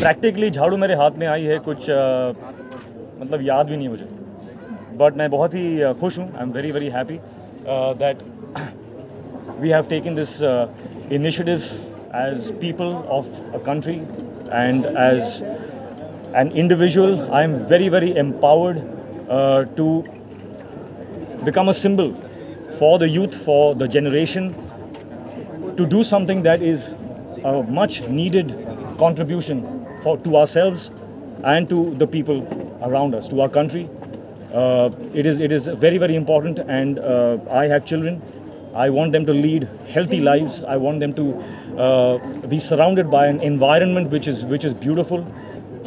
Practically झाड़ू मेरे हाथ में आई है, कुछ मतलब याद भी नहीं मुझे, बट मैं बहुत ही खुश हूँ. I am very very happy that we have taken this initiative as people of a country and as an individual. I am very very empowered to become a symbol for the youth, for the generation, to do something that is a much needed contribution to ourselves and to the people around us, to our country. It is very very important, and I have children. I want them to lead healthy lives. I want them to be surrounded by an environment which is beautiful.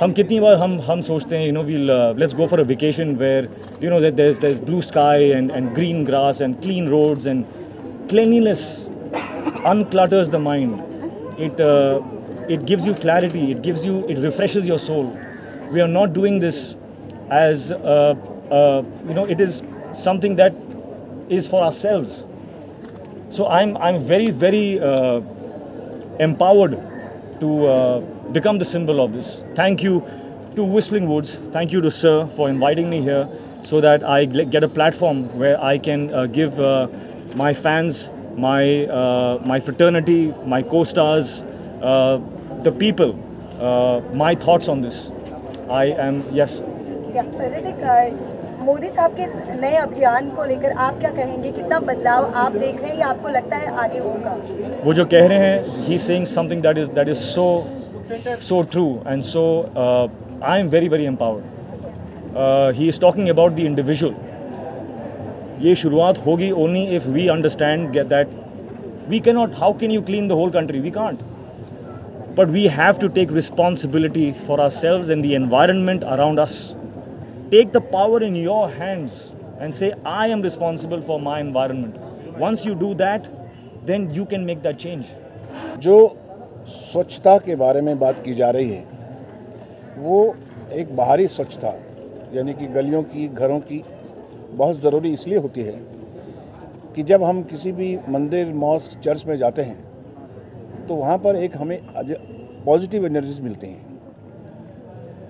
हम कितनी बार हम सोचते हैं, we'll let's go for a vacation where that there's blue sky and green grass and clean roads, and cleanliness unclutters the mind. It gives you clarity. It refreshes your soul. We are not doing this as it is something that is for ourselves. So I'm very very empowered to become the symbol of this. Thank you to Whistling Woods. Thank you to Sir for inviting me here so that I get a platform where I can give my fans, my fraternity, my co-stars, the people, my thoughts on this. I am yes. Hrithik, Modi साहब के नए अभियान को लेकर आप क्या कहेंगे? कितना बदलाव आप देख रहे हैं या आपको लगता है आगे होगा? वो जो कह रहे हैं, he is saying something that is so true, and so I am very very empowered. He is talking about the individual. ये शुरुआत होगी only if we understand that we cannot. How can you clean the whole country? We can't. But we have to take responsibility for ourselves and the environment around us. Take the power in your hands and say, I am responsible for my environment. Once you do that, then you can make that change. जो स्वच्छता के बारे में बात की जा रही है, वो एक बाहरी स्वच्छता, यानी कि गलियों की, घरों की, बहुत ज़रूरी इसलिए होती है कि जब हम किसी भी मंदिर, मॉस्क, चर्च में जाते हैं तो वहाँ पर एक हमें पॉजिटिव एनर्जीज मिलती हैं.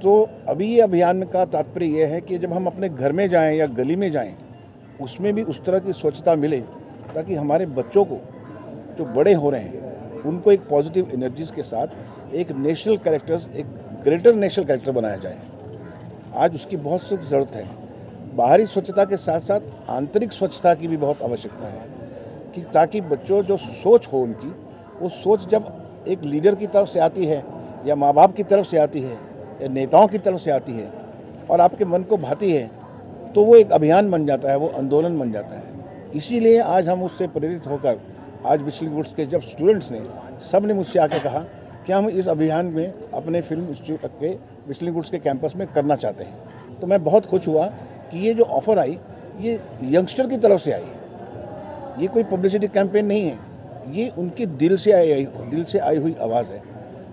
तो अभी ये अभियान का तात्पर्य ये है कि जब हम अपने घर में जाएं या गली में जाएं, उसमें भी उस तरह की स्वच्छता मिले, ताकि हमारे बच्चों को जो बड़े हो रहे हैं उनको एक पॉजिटिव एनर्जीज के साथ एक नेशनल कैरेक्टर्स, एक ग्रेटर नेशनल कैरेक्टर बनाया जाए. आज उसकी बहुत सख्त ज़रूरत है. बाहरी स्वच्छता के साथ साथ आंतरिक स्वच्छता की भी बहुत आवश्यकता है, कि ताकि बच्चों जो सोच हो उनकी, वो सोच जब एक लीडर की तरफ से आती है या माँ बाप की तरफ से आती है या नेताओं की तरफ से आती है और आपके मन को भाती है, तो वो एक अभियान बन जाता है, वो आंदोलन बन जाता है. इसीलिए आज हम उससे प्रेरित होकर आज व्हिस्लिंग वुड्स के जब स्टूडेंट्स ने, सब ने मुझसे आकर कहा कि हम इस अभियान में अपने फिल्म इंस्टीट्यूट के व्हिस्लिंग वुड्स के कैंपस में करना चाहते हैं. तो मैं बहुत खुश हुआ कि ये जो ऑफ़र आई, ये यंगस्टर की तरफ से आई. ये कोई पब्लिसिटी कैंपेन नहीं है, ये उनकी दिल से आई हुई आवाज़ है.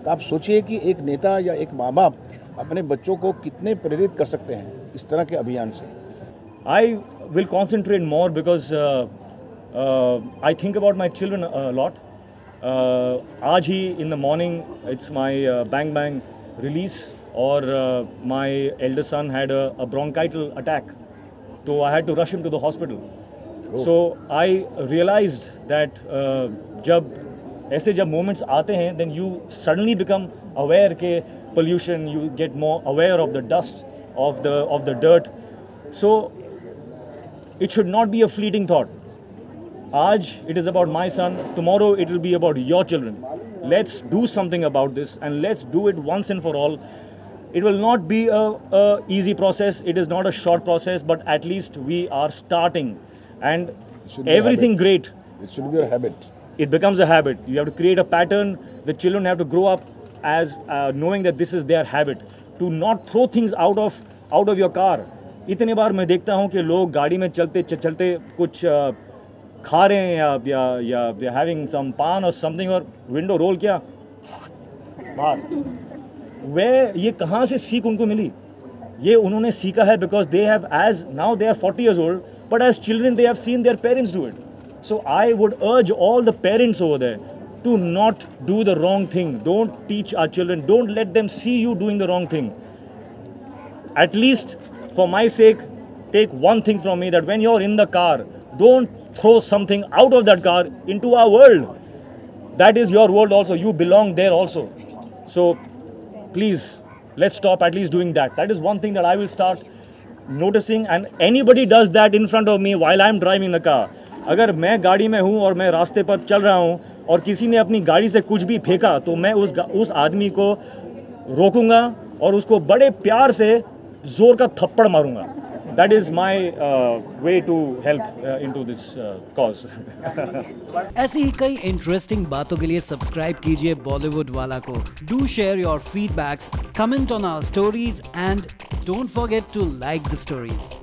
तो आप सोचिए कि एक नेता या एक माँ बाप अपने बच्चों को कितने प्रेरित कर सकते हैं इस तरह के अभियान से. I will concentrate more because I think about my children a lot. आज ही in the morning it's my bang bang release, और my elder son had a bronchial attack, so I had to rush him to the hospital. So I realized that जब moments आते हैं, then you suddenly become aware के pollution, you get more aware of the dust, of the dirt. So it should not be a fleeting thought. Aaj it is about my son, tomorrow it will be about your children. Let's do something about this, and let's do it once and for all. It will not be a easy process. It is not a short process, but at least we are starting, and everything great. It should be a habit. It becomes a habit. You have to create a pattern. The children have to grow up as knowing that this is their habit. To not throw things out of your car. इतने बार मैं देखता हूँ कि लोग गाड़ी में चलते कुछ खा रहे हैं या they are having some पान or something, और विंडो रोल किया बाहर. ये कहाँ से सीख उनको मिली? ये उन्होंने सीखा है because they have, as now they are 40 years old, but as children they have seen their parents do it. So I would urge all the parents over there, to not do the wrong thing. Don't teach our children. Don't let them see you doing the wrong thing. At least for my sake, take one thing from me, that when you're in the car, don't throw something out of that car into our world. That is your world also. You belong there also. So please, let's stop at least doing that. That is one thing that I will start noticing, and anybody does that in front of me while I'm driving the car. अगर मैं गाड़ी में हूँ और मैं रास्ते पर चल रहा हूँ और किसी ने अपनी गाड़ी से कुछ भी फेंका, तो मैं उस आदमी को रोकूंगा और उसको बड़े प्यार से जोर का थप्पड़ मारूंगा. That is my way to help into this cause. ऐसी ही कई इंटरेस्टिंग बातों के लिए सब्सक्राइब कीजिए बॉलीवुड वाला को. Do share your feedbacks, comment on our stories and don't forget to like the stories.